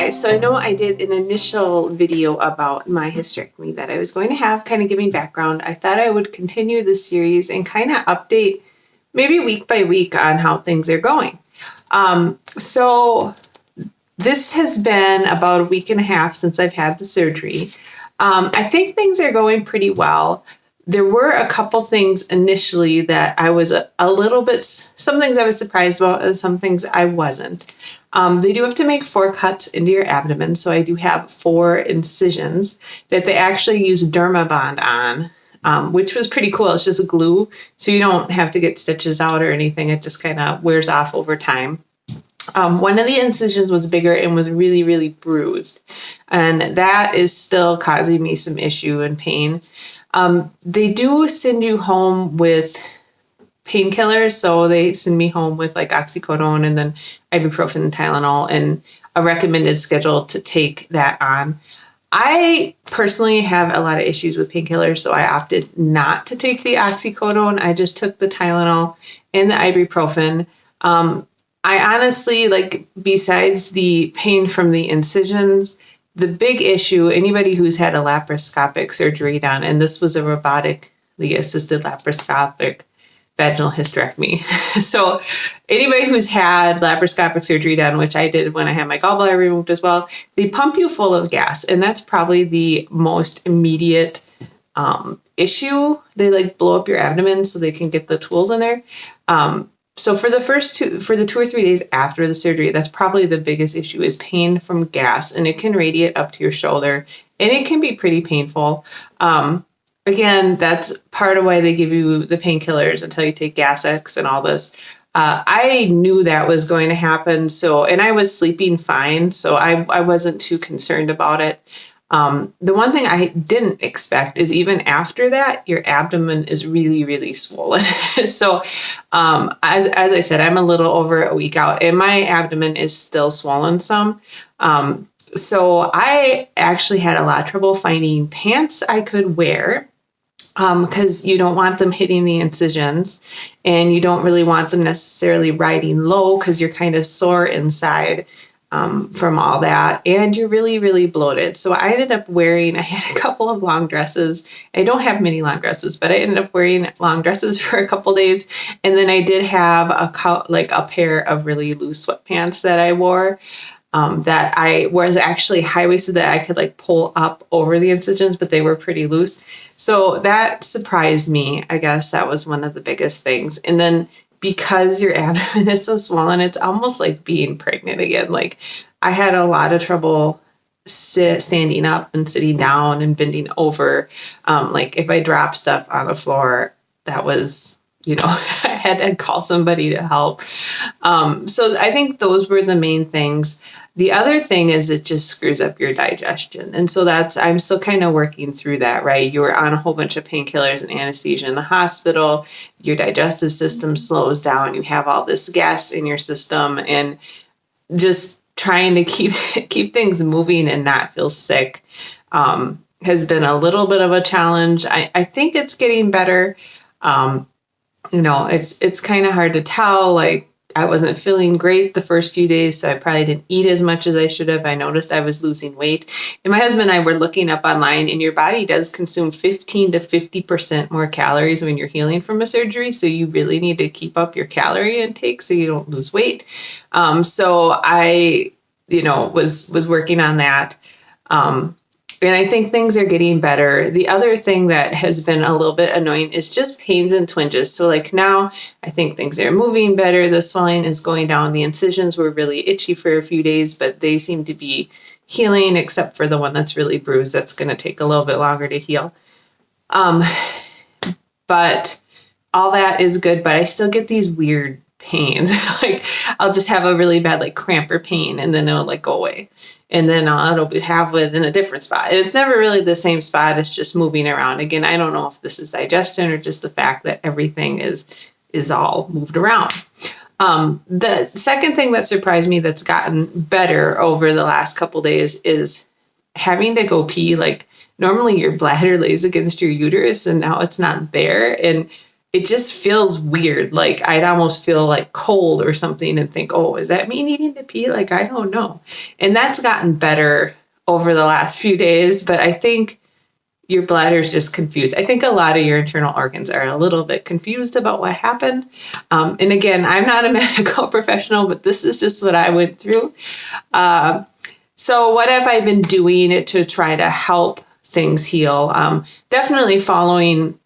guys, so I know I did an initial video about my hysterectomy that I was going to have, kind of giving background. I thought I would continue this series and kind of update maybe week by week on how things are going. So this has been about a week and a half since I've had the surgery. I think things are going pretty well. There were a couple things initially that I was a little bit, some things I was surprised about and some things I wasn't. They do have to make 4 cuts into your abdomen. So I do have 4 incisions that they actually use Dermabond on, which was pretty cool. It's just a glue. So you don't have to get stitches out or anything. It just kind of wears off over time. One of the incisions was bigger and was really, really bruised. And that is still causing me some issue and pain. They do send you home with painkillers. So they send me home with like oxycodone and then ibuprofen and Tylenol and a recommended schedule to take that on. I personally have a lot of issues with painkillers, so I opted not to take the oxycodone. I just took the Tylenol and the ibuprofen. I honestly, besides the pain from the incisions, the big issue, anybody who's had a laparoscopic surgery done, and this was a robotically assisted laparoscopic vaginal hysterectomy. So anybody who's had laparoscopic surgery done, which I did when I had my gallbladder removed as well, they pump you full of gas. And that's probably the most immediate issue. They blow up your abdomen so they can get the tools in there. So for the 2 or 3 days after the surgery, that's probably the biggest issue is pain from gas, and it can radiate up to your shoulder, and it can be pretty painful. Again, that's part of why they give you the painkillers until you take Gas-X and all this. I knew that was going to happen, and I was sleeping fine, so I wasn't too concerned about it. The one thing I didn't expect is even after that, your abdomen is really, really swollen. So as I said, I'm a little over a week out and my abdomen is still swollen some. So I actually had a lot of trouble finding pants I could wear because you don't want them hitting the incisions and you don't really want them necessarily riding low because you're kind of sore inside. From all that, and you're really, really bloated. So I ended up I had a couple of long dresses. I don't have many long dresses, but I ended up wearing long dresses for a couple days. And then I did have a pair of really loose sweatpants that I wore that I was actually high-waisted that I could pull up over the incisions, but they were pretty loose. So that surprised me. I guess that was one of the biggest things. And then because your abdomen is so swollen, it's almost like being pregnant again. I had a lot of trouble standing up and sitting down and bending over. If I dropped stuff on the floor, that was, I had to call somebody to help. So I think those were the main things. The other thing is it just screws up your digestion. And so I'm still kind of working through that, right? You were on a whole bunch of painkillers and anesthesia in the hospital. Your digestive system slows down. You have all this gas in your system and just trying to keep things moving and not feel sick has been a little bit of a challenge. I think it's getting better. It's kind of hard to tell. I wasn't feeling great the first few days, so I probably didn't eat as much as I should have. I noticed I was losing weight. And my husband and I were looking up online, and your body does consume 15 to 50% more calories when you're healing from a surgery. So you really need to keep up your calorie intake so you don't lose weight. So I, was working on that. And I think things are getting better. The other thing that has been a little bit annoying is just pains and twinges. So now I think things are moving better. The swelling is going down. The incisions were really itchy for a few days, but they seem to be healing except for the one that's really bruised. That's going to take a little bit longer to heal. But all that is good, but I still get these weird pains. I'll just have a really bad cramp or pain and then it'll go away. And then it'll have it in a different spot. And it's never really the same spot. It's just moving around. Again, I don't know if this is digestion or just the fact that everything is all moved around. The second thing that surprised me that's gotten better over the last couple days is having to go pee. Normally your bladder lays against your uterus and now it's not there. And it just feels weird. Like I'd almost feel like cold or something and think, oh, is that me needing to pee? Like, I don't know. And that's gotten better over the last few days, but I think your bladder's just confused. I think a lot of your internal organs are a little bit confused about what happened. And again, I'm not a medical professional, but this is just what I went through. So what have I been doing to try to help things heal? Definitely following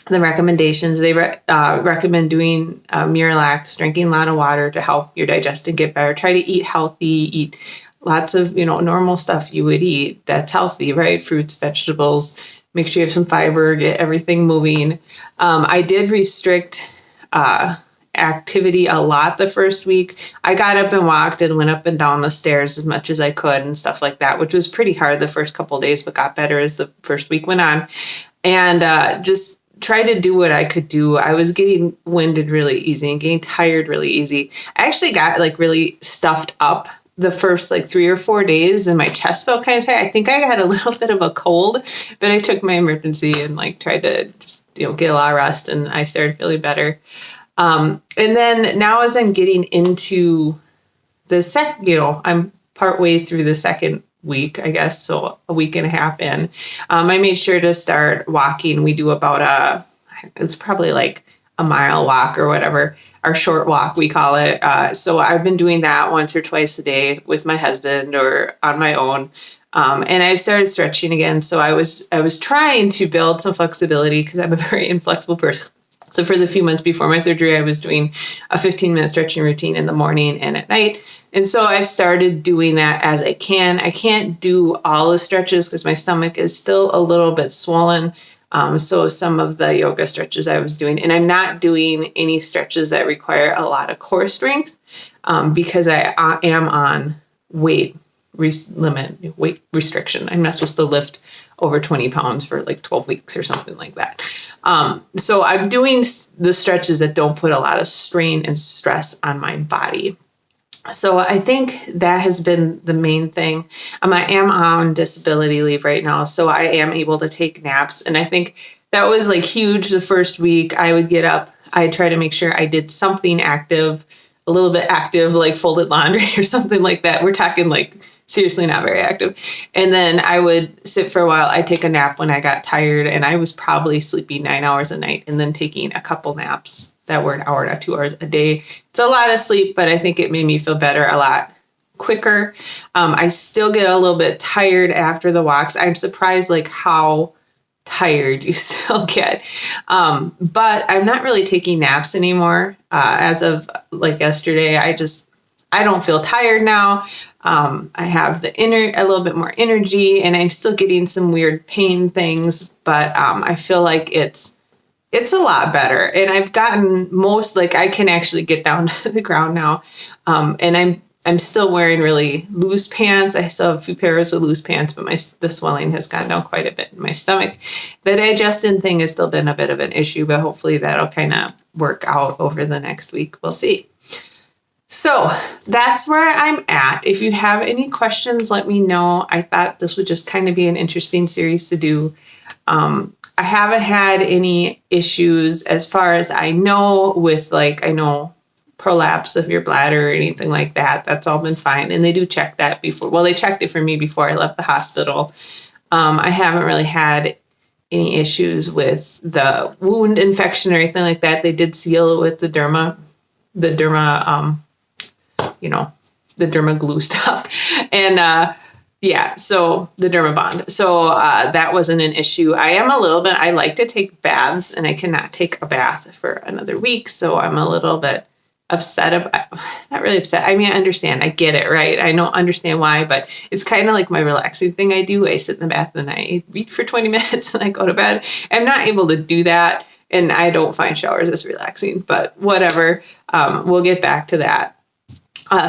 the recommendations. They recommend doing Miralax, drinking a lot of water to help your digestion get better. Try to eat healthy, eat lots of, normal stuff you would eat that's healthy, right? Fruits, vegetables, make sure you have some fiber, get everything moving. I did restrict activity a lot the first week. I got up and walked and went up and down the stairs as much as I could and stuff like that, which was pretty hard the first couple of days, but got better as the first week went on. And just try to do what I could do. I was getting winded really easy and getting tired really easy. I actually got really stuffed up the first 3 or 4 days and my chest felt kind of tight. I think I had a little bit of a cold, but I took my emergency and tried to just, get a lot of rest, and I started feeling better. And then now as I'm getting into the I'm partway through the second week, I guess, so a week and a half in, I made sure to start walking. We do about it's probably a mile walk or whatever, our short walk, we call it. So I've been doing that once or twice a day with my husband or on my own. And I've started stretching again. So I was trying to build some flexibility because I'm a very inflexible person. So for the few months before my surgery, I was doing a 15-minute stretching routine in the morning and at night. And so I've started doing that as I can. I can't do all the stretches because my stomach is still a little bit swollen. So some of the yoga stretches I was doing, and I'm not doing any stretches that require a lot of core strength because I am on weight restriction. I'm not supposed to lift over 20 pounds for 12 weeks or something like that. So I'm doing the stretches that don't put a lot of strain and stress on my body. So I think that has been the main thing. I am on disability leave right now, so I am able to take naps. And I think that was huge the first week. I would get up, I'd try to make sure I did something active, a little bit active, like folded laundry or something like that. We're talking seriously not very active. And then I would sit for a while. I'd take a nap when I got tired, and I was probably sleeping 9 hours a night and then taking a couple naps that were an hour to 2 hours a day. It's a lot of sleep, but I think it made me feel better a lot quicker. I still get a little bit tired after the walks. I'm surprised how tired you still get. But I'm not really taking naps anymore. As of yesterday, I don't feel tired now. I have a little bit more energy, and I'm still getting some weird pain things, but I feel like it's a lot better. And I've gotten I can actually get down to the ground now. And I'm still wearing really loose pants. I still have a few pairs of loose pants, but the swelling has gone down quite a bit in my stomach. The digestion thing has still been a bit of an issue, but hopefully that'll kind of work out over the next week. We'll see. So that's where I'm at. If you have any questions, let me know. I thought this would just kind of be an interesting series to do. I haven't had any issues as far as I know with prolapse of your bladder or anything like that. That's all been fine. And they do check that before. Well, they checked it for me before I left the hospital. I haven't really had any issues with the wound infection or anything like that. They did seal it with the derma glue stuff. And, so the Dermabond. So that wasn't an issue. I like to take baths, and I cannot take a bath for another week. So I'm a little bit upset not really upset. I understand. I get it, right? I don't understand why, but it's kind of like my relaxing thing I do. I sit in the bath and I read for 20 minutes and I go to bed. I'm not able to do that, and I don't find showers as relaxing, but whatever. We'll get back to that.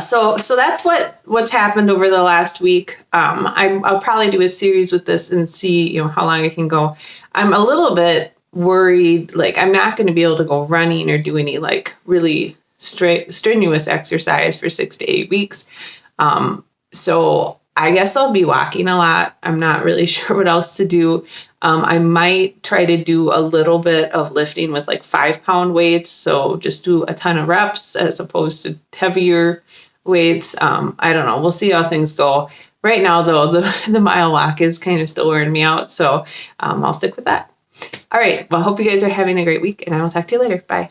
So that's what's happened over the last week. I'll probably do a series with this and see, how long I can go. I'm a little bit worried, I'm not going to be able to go running or do any really strenuous exercise for 6 to 8 weeks. So I guess I'll be walking a lot. I'm not really sure what else to do. I might try to do a little bit of lifting with like 5-pound weights. So just do a ton of reps as opposed to heavier weights. I don't know. We'll see how things go. Right now, though, the mile walk is kind of still wearing me out. So I'll stick with that. All right. Well, I hope you guys are having a great week, and I will talk to you later. Bye.